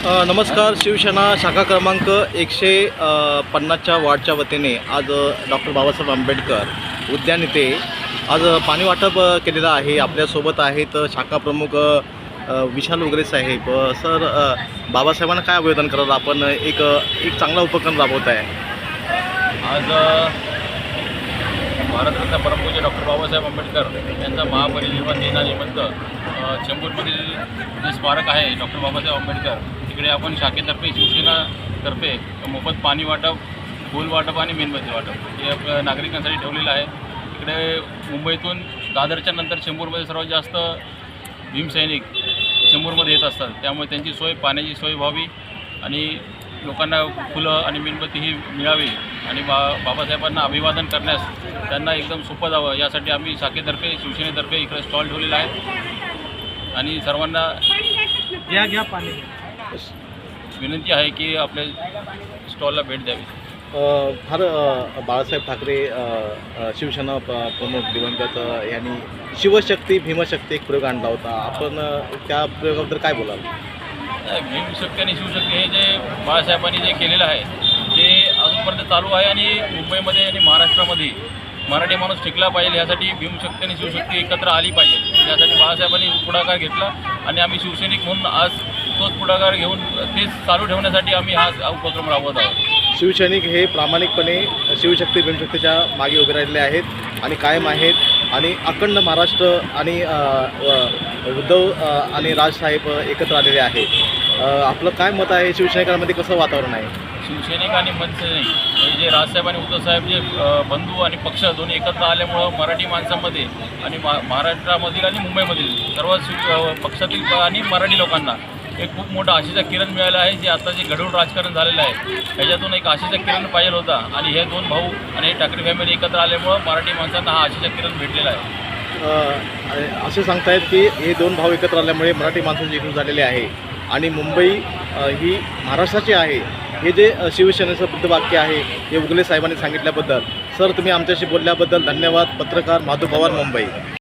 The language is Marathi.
नमस्कार. शिवसेना शाखा क्रमांक 150च्या वार्डच्या वतीने आज डॉक्टर बाबासाहेब आंबेडकर उद्यान येथे आज पाणी वाटप केलेलं आहे. आपल्यासोबत आहेत शाखा प्रमुख विशाल उगरे साहेब. सर, बाबासाहेबांना काय आवेदन कराल? आपण एक चांगला उपक्रम राबवत आहे. आज भारतरत्न परमपूज्य डॉक्टर बाबासाहेब आंबेडकर यांचा महापरिनिर्वाण दिनानिमित्त चेंबूरमधील जे स्मारक आहे डॉक्टर बाबासाहेब आंबेडकर, तिकडे आपण शाखेतर्फे शिवसेनातर्फे मोफत पाणी वाटप, फूल वाटप आणि मेणबत्ती वाटप हे आपल्या नागरिकांसाठी ठेवलेलं आहे. तिकडे मुंबईतून दादरच्या नंतर चेंबूरमध्ये सर्वात जास्त भीमसैनिक चेंबूरमध्ये येत असतात. त्यामुळे त्यांची सोय, पाण्याची सोय व्हावी आणि लोकांना फुलं आणि मेणबत्ती ही मिळावी आणि बाबासाहेबांना अभिवादन करण्यास त्यांना एकदम सोपं जावं यासाठी आम्ही शाखेतर्फे शिवसेनेतर्फे इकडे स्टॉल ठेवलेला आहे आणि सर्वांना पाणी विनंती आहे की आपल्या स्टॉलला भेट द्यावी. फार बाळासाहेब ठाकरे शिवसेना प्रमुख दिवंगत यांनी शिवशक्ती भीमशक्ती एक प्रयोग आणला होता. आपण त्या प्रयोगाबद्दल काय बोलाल? भीमशक्ती आणि शिवशक्ती हे जे बाळासाहेबांनी जे केलेलं आहे ते अजूनपर्यंत चालू आहे आणि मुंबईमध्ये आणि महाराष्ट्रामध्ये मराठी माणूस टिकला पाहिजे यासाठी भीमशक्ती आणि शिवशक्ती एकत्र आली पाहिजे. यासाठी बाळासाहेबांनी पुढाकार घेतला आणि आम्ही शिवसैनिक म्हणून आज तोच पुढाकार घेऊन तेच चालू ठेवण्यासाठी आम्ही हा उपक्रम राबवत आहोत. शिवसैनिक हे प्रामाणिकपणे शिवशक्ती भीमशक्तीच्या मागे उभे राहिलेले आहेत आणि कायम आहेत आणि अखंड महाराष्ट्र आणि उद्धव आणि राजसाहेब एकत्र आलेले आहेत. आपलं काय मत आहे? शिवसैनिकांमध्ये कसं वातावरण आहे? शिवसैनिक आणि मनसैनिक हे जे राजसाहेब आणि उद्धवसाहेब जे बंधू आणि पक्ष दोन्ही एकत्र आल्यामुळं मराठी माणसांमध्ये आणि महाराष्ट्रामधील आणि मुंबईमधील सर्व पक्षातील आणि मराठी लोकांना एक खूप मोठा आशेचा किरण मिळाला आहे. जे आता जे गढूळ राजकारण झालेलं आहे त्याच्यातून एक आशेचा किरण पाहिजे होता आणि हे दोन भाऊ आणि ठाकरे फॅमिली एकत्र आल्यामुळं मराठी माणसांना हा आशेचा किरण भेटलेला आहे. असे सांगतायत की हे दोन भाऊ एकत्र आल्यामुळे मराठी माणसांची एकजूट झालेली आहे आणि मुंबई ही महाराष्ट्राची आहे. हे जे शिवसेनेचं बुद्धवाक्य आहे हे उगले साहेबांनी सांगितल्याबद्दल सर, तुम्ही आमच्याशी बोलल्याबद्दल धन्यवाद. पत्रकार माधू पवार, मुंबई.